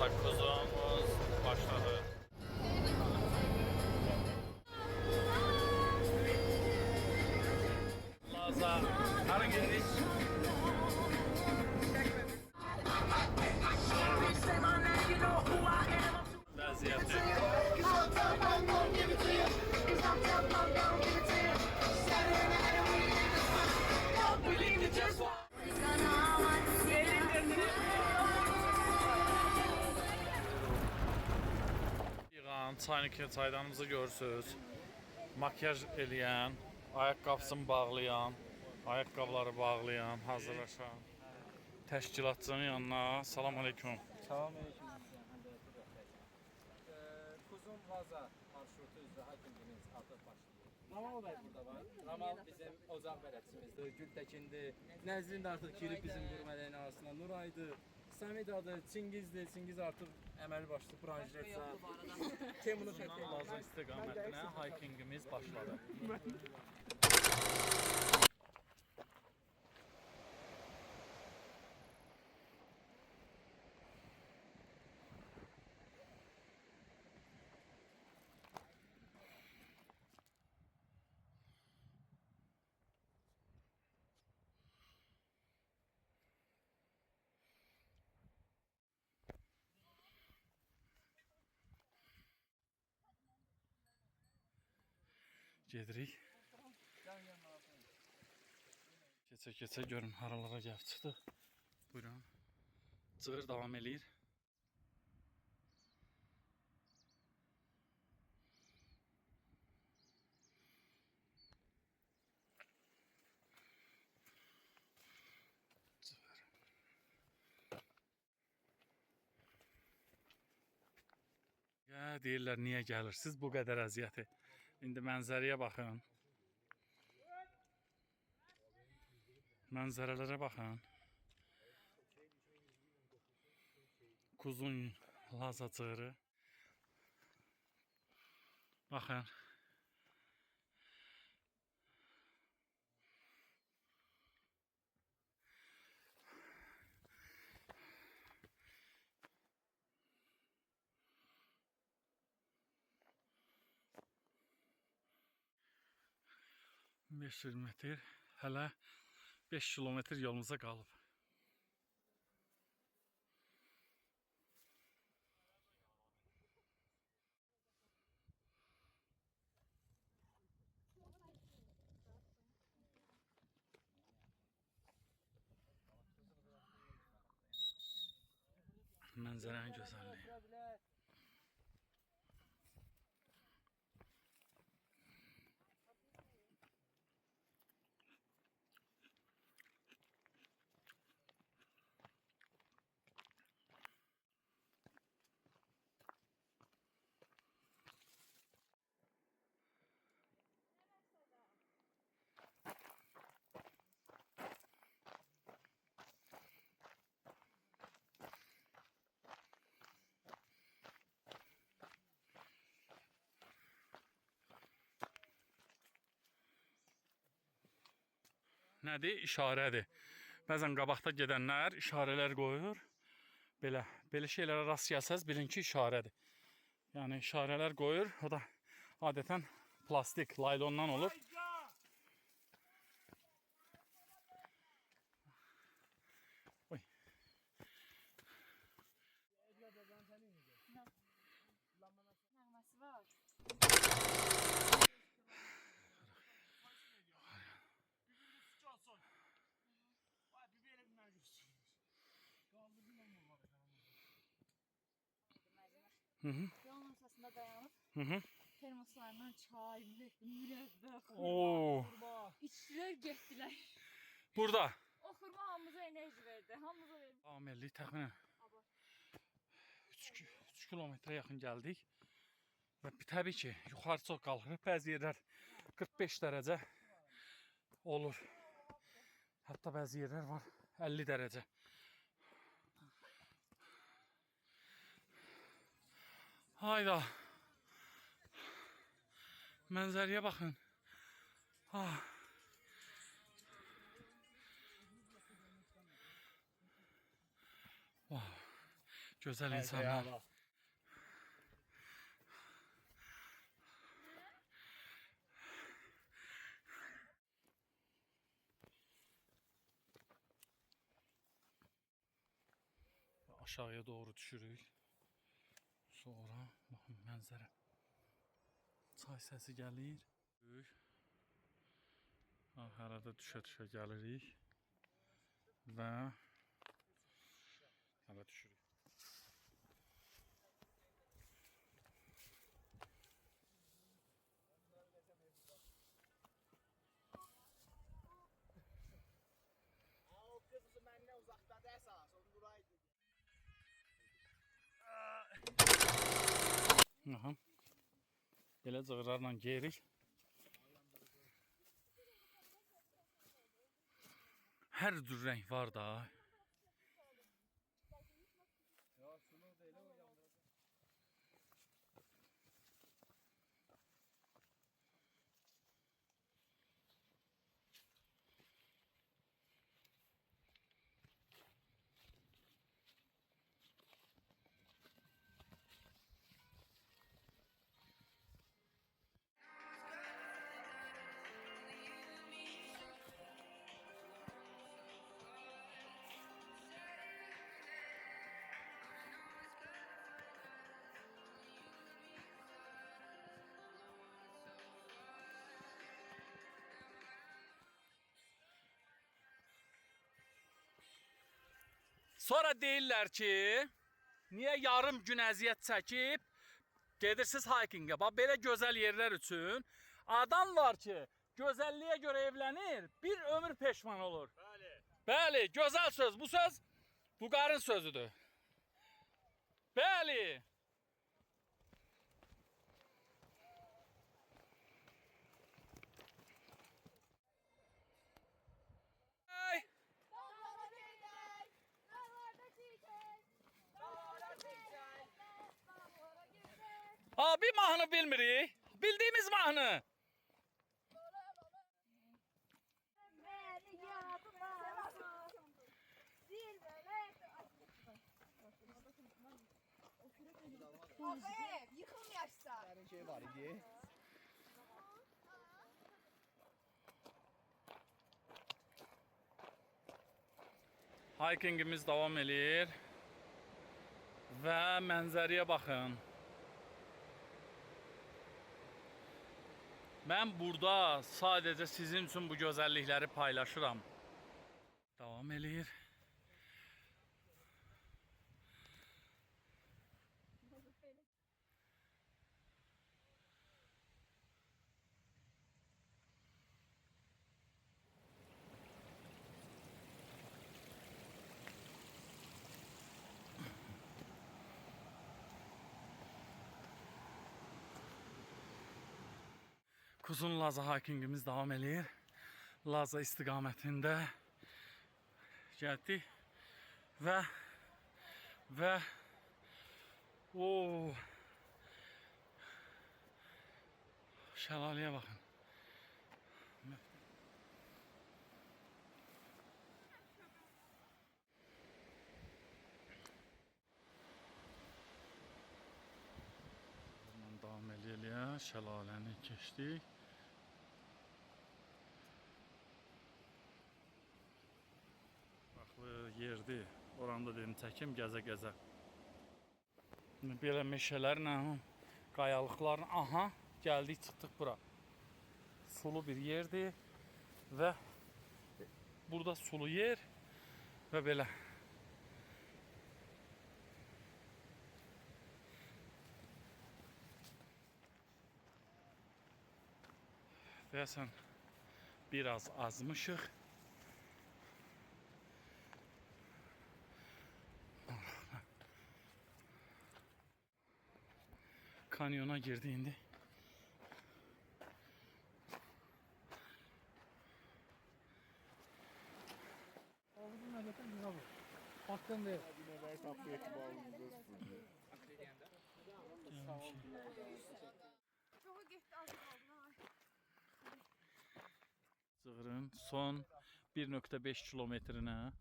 Sakızımız başladı. Laza, hara geldik? Vəziyyəti. Yığan, çaydanımızı görürsünüz. Makyaj eləyən, ayaqqabısını bağlayan, ayaqqabıları bağlayan, hazırlaşan təşkilatçının yanına. Salam aleyküm. Salam aleyküm. Kuzum Laza marşrutu üzrə hakimimiz artıq başlayır. Ramal bəy burada var. Ramal bizim ocaq bələdçimizdir, Gültəkindir. Nəzrin də artıq girib bizim qurmələrin arasında. Nuraydır, Samid adı, Çingizdir. Çingiz artıq əməli başlı branşletsə. Temunu Bundan Laza istiqamətinə hikingimiz başladı. Gedirik. Keçə görün haralara gəlib çıxdıq. Buyurun. Çığır davam eləyir. Ya deyirlər niyə gəlirsiniz bu qədər əziyyəti? İndi mənzərəyə baxın. Mənzərələrə baxın. Kuzun Laza çığırı. Baxın. Beş metr, hələ 5 kilometr yolumuza qalıb. Mənzərənin gözəlliyi. Nədir? İşarədir. Bəzən qabaqda gedənlər işarələr qoyur. Belə şeylərə rast gəlsəz bilin ki, işarədir. Yəni işarələr qoyur. O da adətən plastik, laylondan olur. Oy. Nəğməsi var. Yolun ortasında dayanıp termoslarından çay, mürəbbə, xurma, içdilər, getdilər. Burada. O xurma hamımıza enerji verdi. Hamımıza verdi. Amellik təxminən 3 kilometrə yaxın gəldik. Və təbii ki, yuxarı çox qalxırıq. Bəzi yerlər 45 dərəcə olur. Hətta bəzi yerlər var 50 dərəcə. Hayda. Mənzərəyə baxın. Ah. Wow. Gözəl insanlar. Aşağıya doğru düşürük. Sonra baxın mənzərə. Çay səsi gəlir. Arada düşə-düşə gəlirik və hələ düşürük. Aha. Belə cığırlarla geyirik. Hər cür rəng var da. Sonra deyirlər ki, niyə yarım gün əziyyət çəkib gedirsiniz hikinga? Bax belə gözəl yerlər üçün adam var ki, gözəlliyə görə evlənir, bir ömür peşman olur. Bəli. Bəli, gözəl söz. Bu söz Buqarın sözüdür. Bəli. Abi mahnı bilmirik. Bildiğimiz mahnı. Yıkılmayarsa. Şey var idi. Hikingimiz davam edir. Və mənzərəyə baxın. Mən burada sadəcə sizin üçün bu gözəllikləri paylaşıram. Davam edir. Kuzun Laza hikingimiz davam edir. Laza istiqamətində gəldik və şəlaləyə baxın. Davam eləyə şəlaləni keçdik. Yerdir. Oranı da dedim çəkim gəzə-gəzə. Belə meşələrlə, qayalıqlarla, aha, gəldik, çıxdıq bura. Sulu bir yerdir və burada sulu yer və belə. Deyəsən biraz azmışıq. Kanyona girdi indi. Ağzım nəzətən güzel bu. Hakkın değil. Cığırın son 1.5 kilometrinə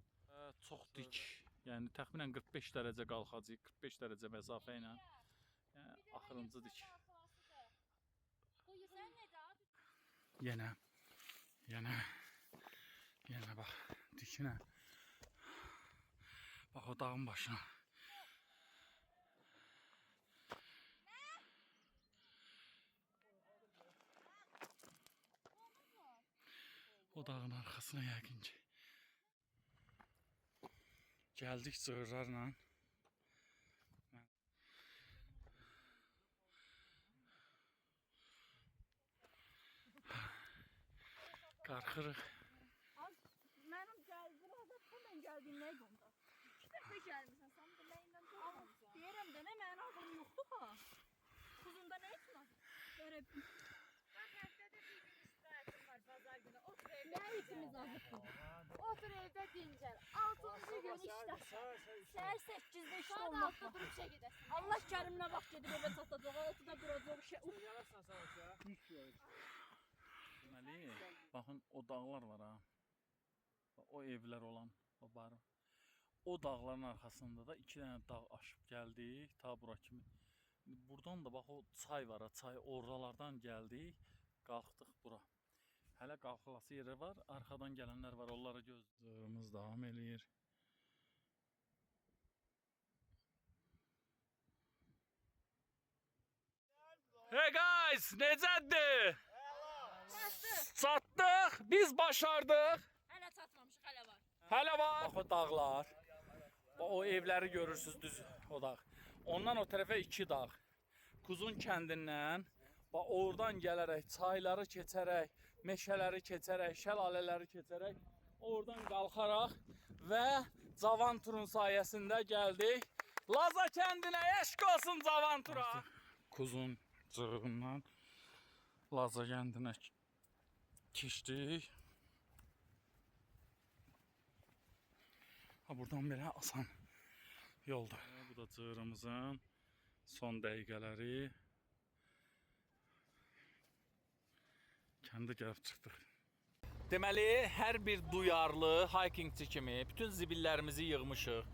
çox dik Yəni təxminən 45 dərəcə qalxacağıq, 45 dərəcə məsafə ilə. Yəni axırıncı dik. Bu sən necə? Yenə bax dikinə. Bax o dağın başına. O dağın arxasına yəqin ki. Gəldik cığırlarla. Qarxırıq. Mənim burada mən gəldiyimdə qonda. İki dəfə gəlmisən, sən də məndən durmamısan. Deyirəm də nə mənim ağlım yoxdur ha. Kuzunda nə etmə? Görə Bax həftədə bir gün istirahətim var bazar günü. Otur evdə. Nə işimiz azıqdır? Otur evdə dincəl. 6-cı gün işdə. Səhər 8-də işdə olmaq. Saat 6-da durub işə gedəsən. Allah kəriminə vaxt gedib evə çatacaq. 6-da duracaq işə. Deməli, baxın o dağlar var ha. O evlər olan, o barı. O dağların arxasında da 2 dənə dağ aşıb gəldik, ta bura kimi. Buradan da bax o çay var ha, çay oralardan gəldik, qalxdıq bura. Hələ qalxılası yeri var, arxadan gələnlər var, onları gözləyirimiz davam eləyir. Hey guys, necədir? Çatdıq, biz başardıq. Hələ çatmamışıq, hələ var. Hələ var. Bax o dağlar. Bax o evləri görürsüz düz o dağ. Ondan o tərəfə 2 dağ. Kuzun kəndindən bax oradan gələrək, çayları keçərək, meşələri keçərək, şəlalələri keçərək oradan qalxaraq və cavan turun sayəsində gəldik. Laza kəndinə eşq olsun cavan tura. Kuzun cığından Laza kəndinə keçdik. Ha, buradan belə asan yoldur. Bu da cığırımızın son dəqiqələri. Kəndə gəlib çıxdıq. Deməli, hər bir duyarlı hikingçi kimi bütün zibillərimizi yığmışıq.